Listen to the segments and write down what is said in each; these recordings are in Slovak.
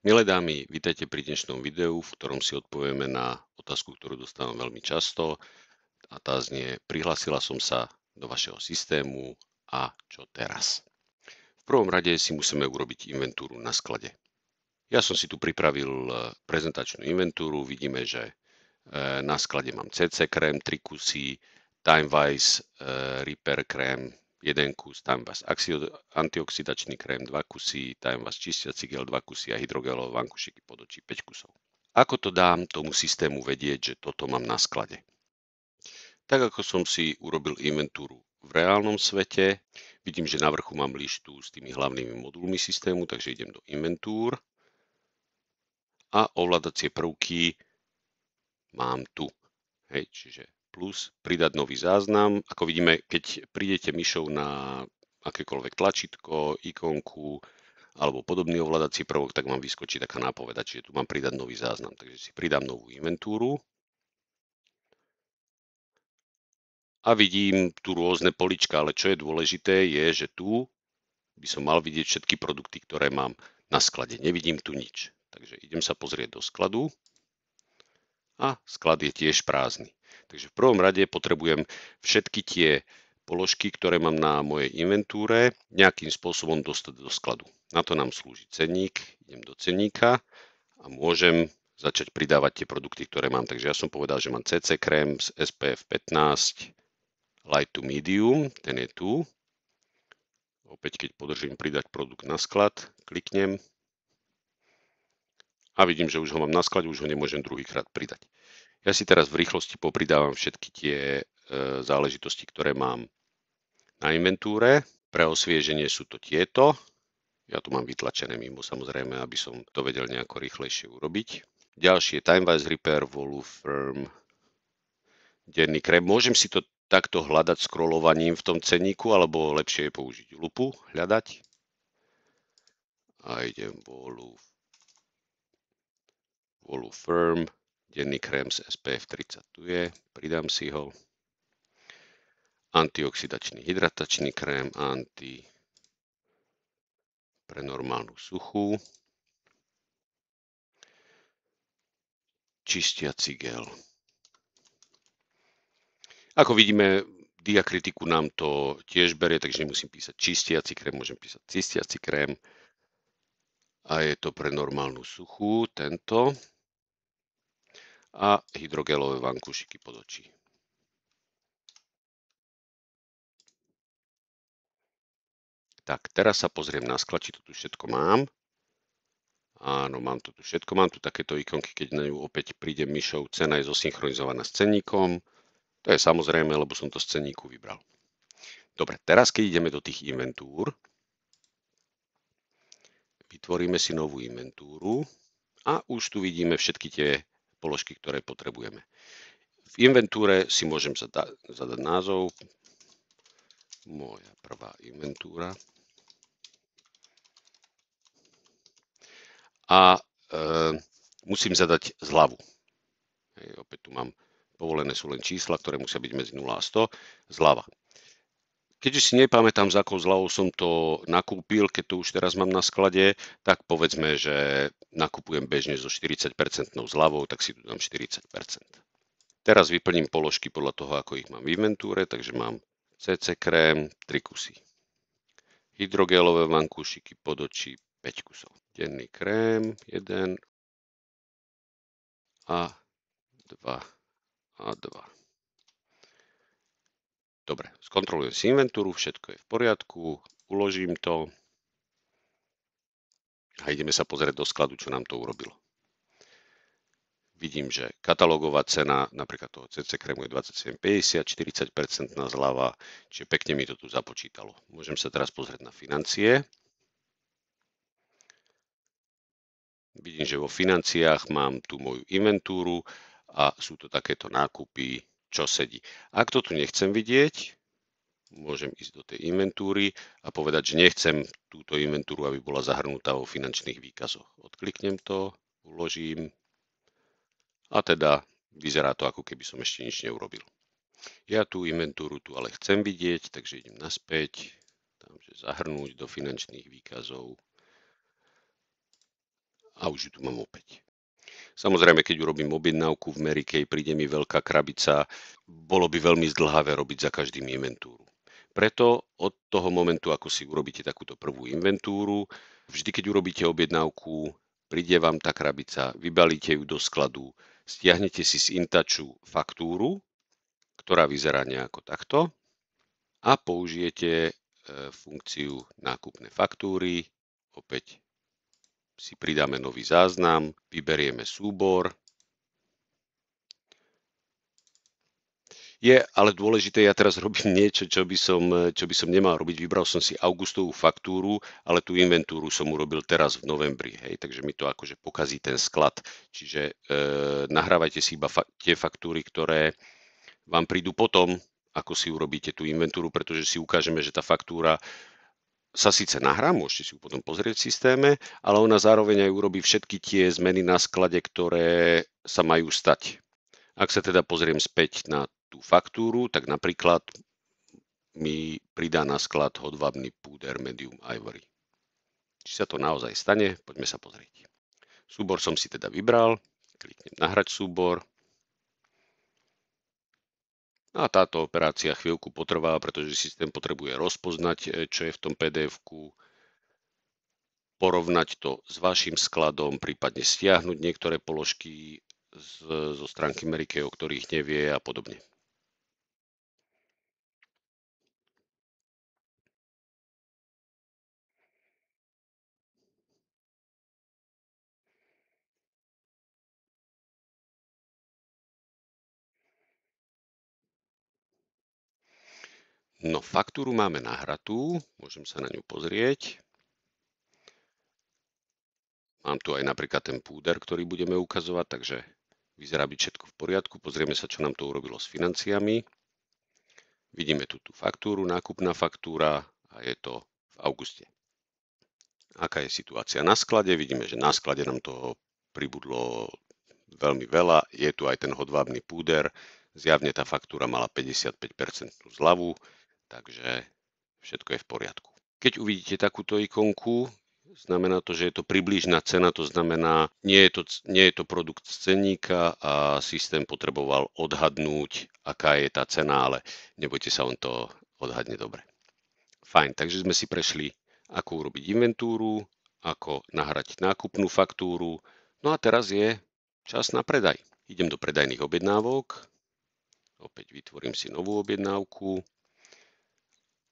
Milé dámy, vítajte pri dnešnom videu, v ktorom si odpovieme na otázku, ktorú dostávam veľmi často, a tá znie: prihlásila som sa do vašeho systému a čo teraz? V prvom rade si musíme urobiť inventúru na sklade. Ja som si tu pripravil prezentačnú inventúru. Vidíme, že na sklade mám CC krém 3 kusy, Timewise Repair krém 1 kus, Timewise antioxidačný krém 2 kusy, Timewise čistiaci gel 2 kusy a hydrogelové vankušiky pod očí 5 kusov. Ako to dám tomu systému vedieť, že toto mám na sklade? Tak ako som si urobil inventúru v reálnom svete, vidím, že na vrchu mám lištu s tými hlavnými modulmi systému, takže idem do inventúr a ovládacie prvky mám tu. Hej, čiže plus, pridať nový záznam. Ako vidíme, keď prídete myšou na akékoľvek tlačítko, ikonku alebo podobný ovládací prvok, tak vám vyskočí taká nápoveda, čiže tu mám pridať nový záznam. Takže si pridám novú inventúru a vidím tu rôzne polička, ale čo je dôležité je, že tu by som mal vidieť všetky produkty, ktoré mám na sklade. Nevidím tu nič. Takže idem sa pozrieť do skladu a sklad je tiež prázdny. Takže v prvom rade potrebujem všetky tie položky, ktoré mám na mojej inventúre, nejakým spôsobom dostať do skladu. Na to nám slúži cenník. Idem do cenníka a môžem začať pridávať tie produkty, ktoré mám. Takže ja som povedal, že mám CC krém z SPF 15 Light to Medium, ten je tu. Opäť keď podržím pridať produkt na sklad, kliknem a vidím, že už ho mám na sklade, už ho nemôžem druhýkrát pridať. Ja si teraz v rýchlosti popridávam všetky tie záležitosti, ktoré mám na inventúre. Pre osvieženie sú to tieto. Ja tu mám vytlačené mimo, samozrejme, aby som to vedel nejako rýchlejšie urobiť. Ďalšie Timewise Repair, Volu Firm, denný krém. Môžem si to takto hľadať scrollovaním v tom cenníku, alebo lepšie je použiť lupu, hľadať. A idem Volu Firm, denný krém z SPF 30 tu je, pridám si ho. Antioxidačný hydratačný krém, pre normálnu suchú. Čistiaci gel. Ako vidíme, diakritiku nám to tiež berie, takže nemusím písať čistiaci krém, môžem písať čistiaci krém. A je to pre normálnu suchú, tento. A hydrogelové vankušiky pod očí. Tak, teraz sa pozriem na sklad, či to tu všetko mám. Áno, mám to tu všetko. Mám tu takéto ikonky, keď na ňu opäť prídem myšou. Cena je zosynchronizovaná s cenníkom. To je samozrejme, lebo som to z cenníku vybral. Dobre, teraz keď ideme do tých inventúr, vytvoríme si novú inventúru a už tu vidíme všetky tie položky, ktoré potrebujeme. V inventúre si môžem zadať názov. Moja prvá inventúra. A musím zadať zľavu. Opäť tu mám povolené sú len čísla, ktoré musia byť medzi 0 a 100. Zľava. Keďže si nepamätám, za akou zľavou som to nakúpil, keď to už teraz mám na sklade, tak povedzme, že nakupujem bežne so 40% zľavou, tak si tu dám 40%. Teraz vyplním položky podľa toho, ako ich mám v inventúre, takže mám CC krém 3 kusy. Hydrogelové vankušiky pod očí 5 kusov. Denný krém 1 a 2 a 2. Dobre, skontrolujem si inventúru, všetko je v poriadku, uložím to a ideme sa pozrieť do skladu, čo nám to urobilo. Vidím, že katalógová cena napríklad toho CC krému je 27,50, 40% zľava, čiže pekne mi to tu započítalo. Môžem sa teraz pozrieť na financie. Vidím, že vo financiách mám tu moju inventúru a sú to takéto nákupy, čo sedí. Ak to tu nechcem vidieť, môžem ísť do tej inventúry a povedať, že nechcem túto inventúru, aby bola zahrnutá vo finančných výkazoch. Odkliknem to, uložím a teda vyzerá to, ako keby som ešte nič neurobil. Ja tú inventúru tu ale chcem vidieť, takže idem naspäť, tamže zahrnúť do finančných výkazov A už ju tu mám opäť. Samozrejme, keď urobím objednávku v Mary Kay, príde mi veľká krabica, bolo by veľmi zdĺhavé robiť za každým inventúru. Preto od toho momentu, ako si urobíte takúto prvú inventúru, vždy keď urobíte objednávku, príde vám tá krabica, vybalíte ju do skladu, stiahnete si z InTouchu faktúru, ktorá vyzerá nejako takto a použijete funkciu nákupné faktúry. Opäť si pridáme nový záznam, vyberieme súbor. Je ale dôležité, ja teraz robím niečo, čo by som nemal robiť. Vybral som si augustovú faktúru, ale tú inventúru som urobil teraz v novembri, hej, takže mi to akože pokazí ten sklad. Čiže nahrávajte si iba tie faktúry, ktoré vám prídu potom, ako si urobíte tú inventúru, pretože si ukážeme, že tá faktúra sa síce nahrá, môžete si ju potom pozrieť v systéme, ale ona zároveň aj urobí všetky tie zmeny na sklade, ktoré sa majú stať. Ak sa teda pozriem späť na tú faktúru, tak napríklad mi pridá na sklad hodvábny púder Medium Ivory. Či sa to naozaj stane, poďme sa pozrieť. Súbor som si teda vybral, kliknem nahrať súbor. A táto operácia chvíľku potrvá, pretože systém potrebuje rozpoznať, čo je v tom PDF-ku, porovnať to s vašim skladom, prípadne stiahnuť niektoré položky zo stránky Mary Kay, o ktorých nevie a podobne. No, faktúru máme nahratú, môžem sa na ňu pozrieť. Mám tu aj napríklad ten púder, ktorý budeme ukazovať, takže vyzerá byť všetko v poriadku. Pozrieme sa, čo nám to urobilo s financiami. Vidíme tu tú faktúru, nákupná faktúra a je to v auguste. Aká je situácia na sklade? Vidíme, že na sklade nám toho pribudlo veľmi veľa. Je tu aj ten hodvábny púder. Zjavne tá faktúra mala 55% zľavu, takže všetko je v poriadku. Keď uvidíte takúto ikonku, znamená to, že je to približná cena, to znamená, nie je to produkt z cenníka a systém potreboval odhadnúť, aká je tá cena, ale nebojte sa, on to odhadne dobre. Fajn, takže sme si prešli, ako urobiť inventúru, ako nahrať nákupnú faktúru. No a teraz je čas na predaj. Idem do predajných objednávok. Opäť vytvorím si novú objednávku.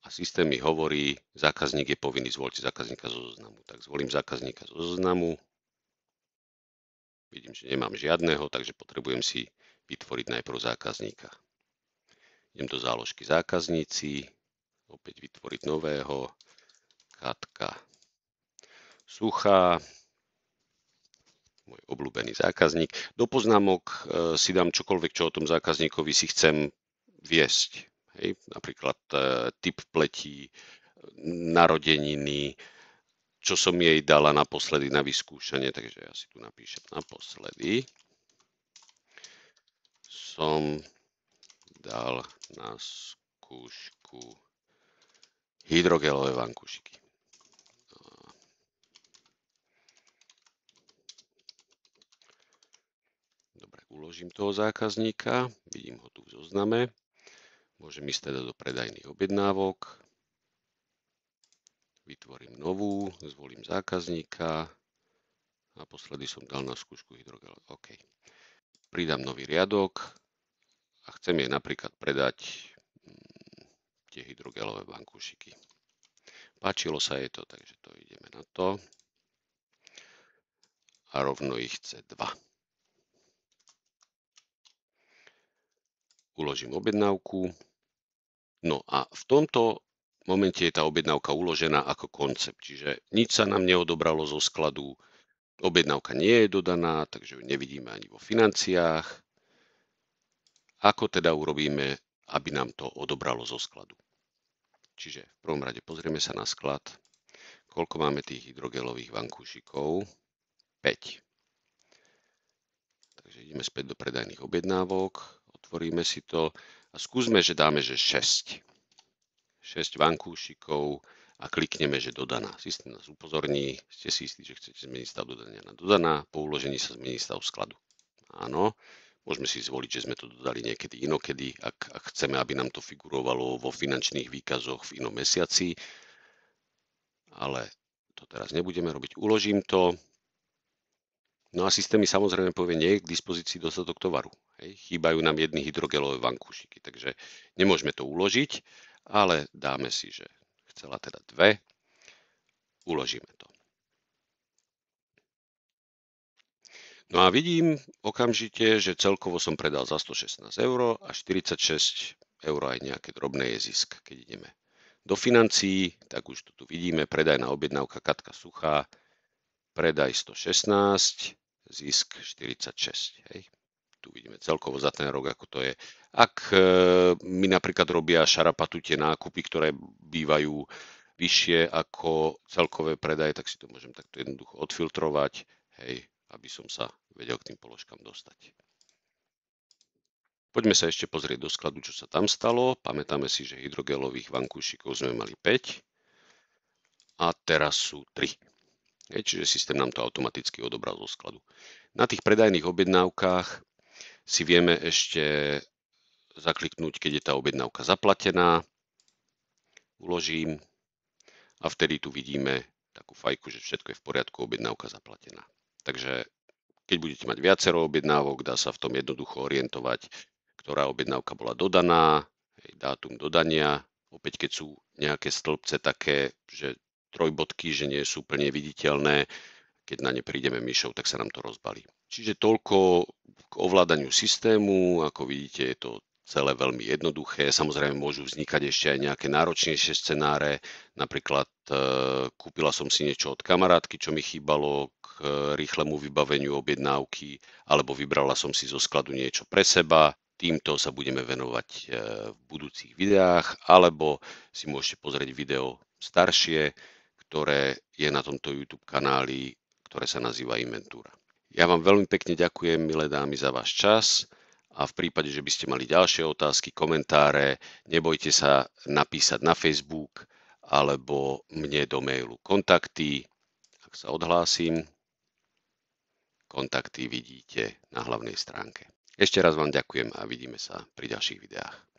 A systém mi hovorí, zákazník je povinný, zvoľte zákazníka zo zoznamu. Tak zvolím zákazníka zo zoznamu. Vidím, že nemám žiadneho, takže potrebujem si vytvoriť najprv zákazníka. Idem do záložky zákazníci, opäť vytvoriť nového, Katka Suchá, môj obľúbený zákazník. Do poznámok si dám čokoľvek, čo o tom zákazníkovi si chcem viesť. Hej, napríklad typ pletí, narodeniny, čo som jej dala naposledy na vyskúšanie, takže ja si tu napíšem naposledy. Som dal na skúšku hydrogelové vankúšiky. Dobre, uložím toho zákazníka, vidím ho tu v zozname. Môžem ísť teda do predajných objednávok. Vytvorím novú, zvolím zákazníka. Naposledy som dal na skúšku hydrogelové. OK. Pridám nový riadok a chcem jej napríklad predať tie hydrogelové vankúšiky. Páčilo sa jej to, takže to ideme na to. A rovno ich chce 2. Uložím objednávku. No a v tomto momente je tá objednávka uložená ako koncept, čiže nič sa nám neodobralo zo skladu, objednávka nie je dodaná, takže ju nevidíme ani vo financiách. Ako teda urobíme, aby nám to odobralo zo skladu? Čiže v prvom rade pozrieme sa na sklad, koľko máme tých hydrogelových vankúšikov. 5. Takže ideme späť do predajných objednávok, otvoríme si to a skúsme, že dáme, že 6. 6 vankúšikov a klikneme, že dodaná. Systém nás upozorní, ste si istí, že chcete zmeniť stav dodania na dodaná, po uložení sa zmení stav skladu. Áno, môžeme si zvoliť, že sme to dodali niekedy inokedy, ak chceme, aby nám to figurovalo vo finančných výkazoch v inom mesiaci, ale to teraz nebudeme robiť. Uložím to. No a systém mi samozrejme povie, nie je k dispozícii dostatok tovaru. Hej. Chýbajú nám jedny hydrogelové vankúšiky, takže nemôžeme to uložiť, ale dáme si, že chcela teda 2. Uložíme to. No a vidím okamžite, že celkovo som predal za 116 € a 46 € aj nejaké drobné je zisk. Keď ideme do financií, tak už to tu vidíme, predajná objednávka Katka Suchá, predaj 116, zisk 46. Hej. Tu vidíme celkovo za ten rok, ako to je. Ak mi napríklad robia šarapatu tie nákupy, ktoré bývajú vyššie ako celkové predaje, tak si to môžem takto jednoducho odfiltrovať, hej, aby som sa vedel k tým položkám dostať. Poďme sa ešte pozrieť do skladu, čo sa tam stalo. Pamätáme si, že hydrogelových vankúšikov sme mali 5 a teraz sú 3. Čiže systém nám to automaticky odobral zo skladu. Na tých predajných objednávkach si vieme ešte zakliknúť, keď je tá objednávka zaplatená. Uložím a vtedy tu vidíme takú fajku, že všetko je v poriadku, objednávka zaplatená. Takže keď budete mať viacero objednávok, dá sa v tom jednoducho orientovať, ktorá objednávka bola dodaná, dátum dodania. Opäť keď sú nejaké stĺpce také, že trojbodky, že nie sú úplne viditeľné, keď na ne prídeme myšou, tak sa nám to rozbalí. Čiže toľko k ovládaniu systému. Ako vidíte, je to celé veľmi jednoduché. Samozrejme môžu vznikať ešte aj nejaké náročnejšie scenáre. Napríklad kúpila som si niečo od kamarátky, čo mi chýbalo k rýchlemu vybaveniu objednávky, alebo vybrala som si zo skladu niečo pre seba. Týmto sa budeme venovať v budúcich videách, alebo si môžete pozrieť video staršie, ktoré je na tomto YouTube kanáli, ktoré sa nazýva Inventúra. Ja vám veľmi pekne ďakujem, milé dámy, za váš čas a v prípade, že by ste mali ďalšie otázky, komentáre, nebojte sa napísať na Facebook alebo mne do mailu kontakty. Ak sa odhlásim, kontakty vidíte na hlavnej stránke. Ešte raz vám ďakujem a vidíme sa pri ďalších videách.